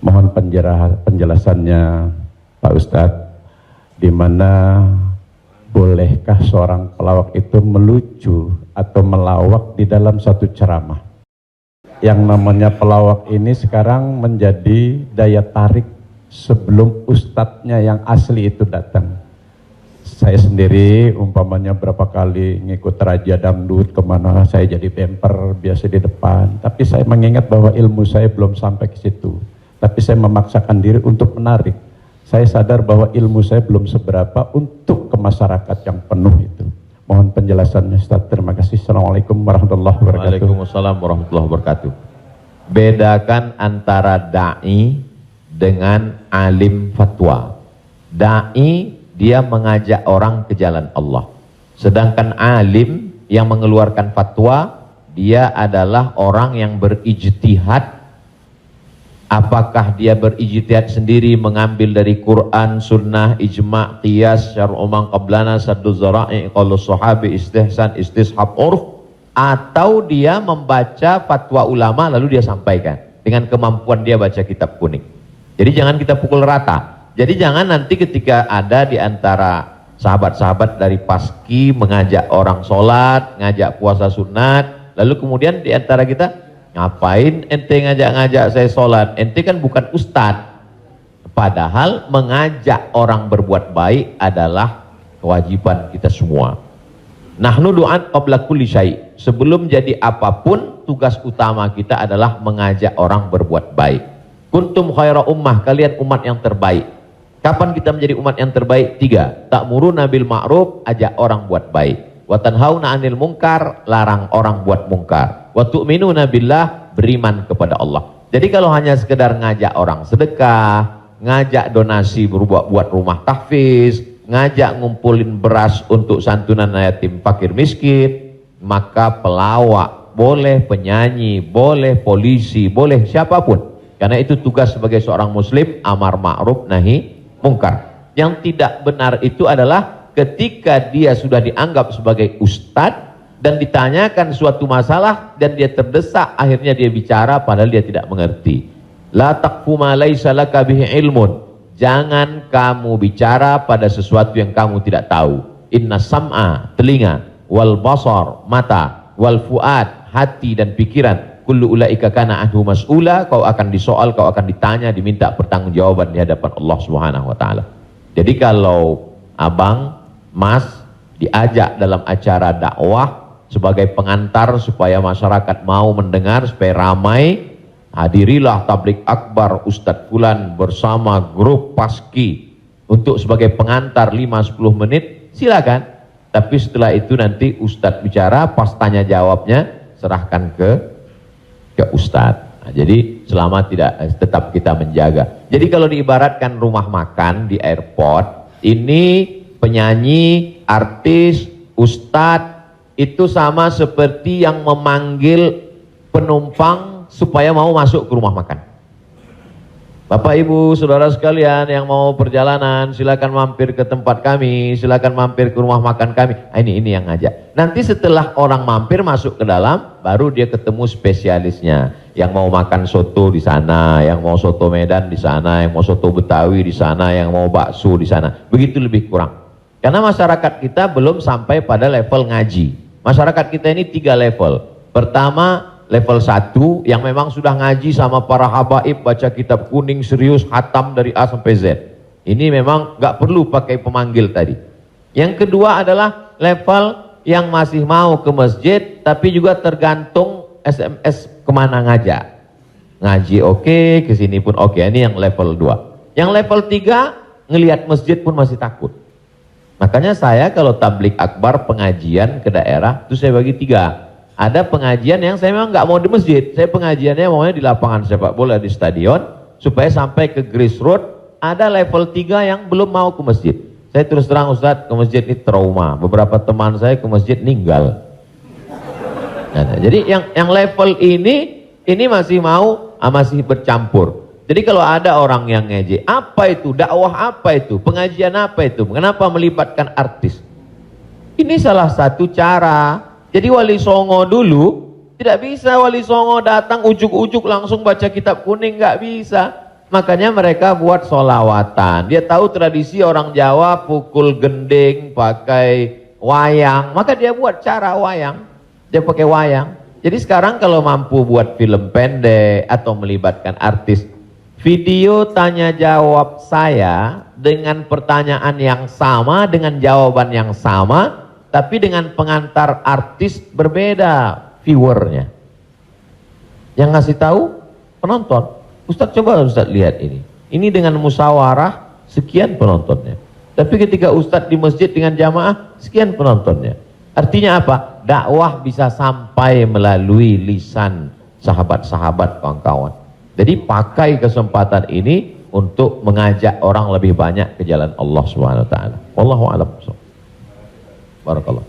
Mohon penjelasannya Pak Ustadz, di mana bolehkah seorang pelawak itu melucu atau melawak di dalam satu ceramah? Yang namanya pelawak ini sekarang menjadi daya tarik sebelum ustadznya yang asli itu datang. Saya sendiri umpamanya berapa kali ngikut raja dangdut kemana, saya jadi bemper biasa di depan, tapi saya mengingat bahwa ilmu saya belum sampai ke situ, tapi saya memaksakan diri untuk menarik. Saya sadar bahwa ilmu saya belum seberapa untuk ke masyarakat yang penuh itu. Mohon penjelasannya Ustaz. Terima kasih. Assalamualaikum warahmatullahi wabarakatuh. Waalaikumsalam warahmatullahi wabarakatuh. Bedakan antara da'i dengan alim fatwa. Da'i dia mengajak orang ke jalan Allah. Sedangkan alim yang mengeluarkan fatwa, dia adalah orang yang berijtihad. Apakah dia berijtihad sendiri mengambil dari Quran, sunnah, ijma', qiyas, syar'u man qablana, saddu zara'i, qalu sahabi, istihsan, istishab, urf, atau dia membaca fatwa ulama lalu dia sampaikan dengan kemampuan dia baca kitab kuning. Jadi jangan kita pukul rata. Jadi jangan nanti ketika ada di antara sahabat-sahabat dari Paski mengajak orang sholat, ngajak puasa sunat, lalu kemudian di antara kita, ngapain ente ngajak-ngajak saya sholat? Ente kan bukan ustadz. Padahal mengajak orang berbuat baik adalah kewajiban kita semua. Nahnu du'an qabla kulli syai'. Sebelum jadi apapun, tugas utama kita adalah mengajak orang berbuat baik. Kuntum khaira ummah, kalian umat yang terbaik. Kapan kita menjadi umat yang terbaik? 3. Ta'muruna bil ma'ruf, ajak orang buat baik. Wa tanhauna 'anil munkar, larang orang buat mungkar. Wa tu'minuna billah, beriman kepada Allah. Jadi kalau hanya sekedar ngajak orang sedekah, ngajak donasi buat rumah tahfiz, ngajak ngumpulin beras untuk santunan yatim fakir miskin, maka pelawak boleh, penyanyi boleh, polisi boleh, siapapun. Karena itu tugas sebagai seorang muslim, amar ma'ruf nahi mungkar. Yang tidak benar itu adalah ketika dia sudah dianggap sebagai ustadz dan ditanyakan suatu masalah dan dia terdesak, akhirnya dia bicara padahal dia tidak mengerti. La taqfu ma laisa laka bihi ilmun. Jangan kamu bicara pada sesuatu yang kamu tidak tahu. Inna sam'a, telinga, wal basar, mata, wal fuad, hati dan pikiran, kullu ulaika kana anhu mas'ula, kau akan disoal, kau akan ditanya, diminta pertanggungjawaban di hadapan Allah Subhanahu wa taala. Jadi kalau abang, mas diajak dalam acara dakwah sebagai pengantar supaya masyarakat mau mendengar, supaya ramai, hadirilah tablik akbar Ustadz Fulan bersama grup Paski untuk sebagai pengantar 5-10 menit, silakan. Tapi setelah itu nanti Ustadz bicara, pas tanya jawabnya serahkan ke Ustadz. Nah, jadi selama tetap kita menjaga. Jadi kalau diibaratkan rumah makan di airport, ini penyanyi, artis, ustadz itu sama seperti yang memanggil penumpang supaya mau masuk ke rumah makan. Bapak Ibu saudara sekalian yang mau perjalanan, silakan mampir ke tempat kami, silakan mampir ke rumah makan kami. Nah, ini yang ngajak. Nanti setelah orang mampir masuk ke dalam, baru dia ketemu spesialisnya. Yang mau makan soto di sana, yang mau soto Medan di sana, yang mau soto Betawi di sana, yang mau bakso di sana. Begitu lebih kurang. Karena masyarakat kita belum sampai pada level ngaji. Masyarakat kita ini 3 level. Pertama, level 1 yang memang sudah ngaji sama para habaib, baca kitab kuning serius, hatam dari A sampai Z. Ini memang nggak perlu pakai pemanggil tadi. Yang kedua adalah level yang masih mau ke masjid, tapi juga tergantung SMS kemana ngajak. Ngaji oke, kesini pun oke. Ini yang level 2. Yang level 3, ngelihat masjid pun masih takut. Makanya saya kalau tablik akbar pengajian ke daerah, itu saya bagi 3. Ada pengajian yang saya memang nggak mau di masjid, saya pengajiannya maunya di lapangan sepak bola, di stadion, supaya sampai ke grassroots. Ada level 3 yang belum mau ke masjid. Saya terus terang Ustadz, ke masjid ini trauma. Beberapa teman saya ke masjid ninggal. Nah, jadi yang level ini masih mau, masih bercampur. Jadi kalau ada orang yang ngejek, apa itu dakwah, apa itu pengajian, apa itu, kenapa melibatkan artis? Ini salah satu cara. Jadi Wali Songo dulu tidak bisa Wali Songo datang ujuk-ujuk langsung baca kitab kuning, nggak bisa. Makanya mereka buat solawatan. Dia tahu tradisi orang Jawa pukul gending pakai wayang, maka dia buat cara wayang. Dia pakai wayang. Jadi sekarang kalau mampu buat film pendek atau melibatkan artis, video tanya jawab saya dengan pertanyaan yang sama, dengan jawaban yang sama, tapi dengan pengantar artis berbeda viewernya. Yang ngasih tahu penonton. Ustadz, coba Ustadz lihat ini. Ini dengan musyawarah sekian penontonnya. Tapi ketika Ustadz di masjid dengan jamaah sekian penontonnya. Artinya apa? Dakwah bisa sampai melalui lisan sahabat-sahabat, kawan-kawan. Jadi pakai kesempatan ini untuk mengajak orang lebih banyak ke jalan Allah Subhanahu wa taala. Wallahu a'lam. Barakallah.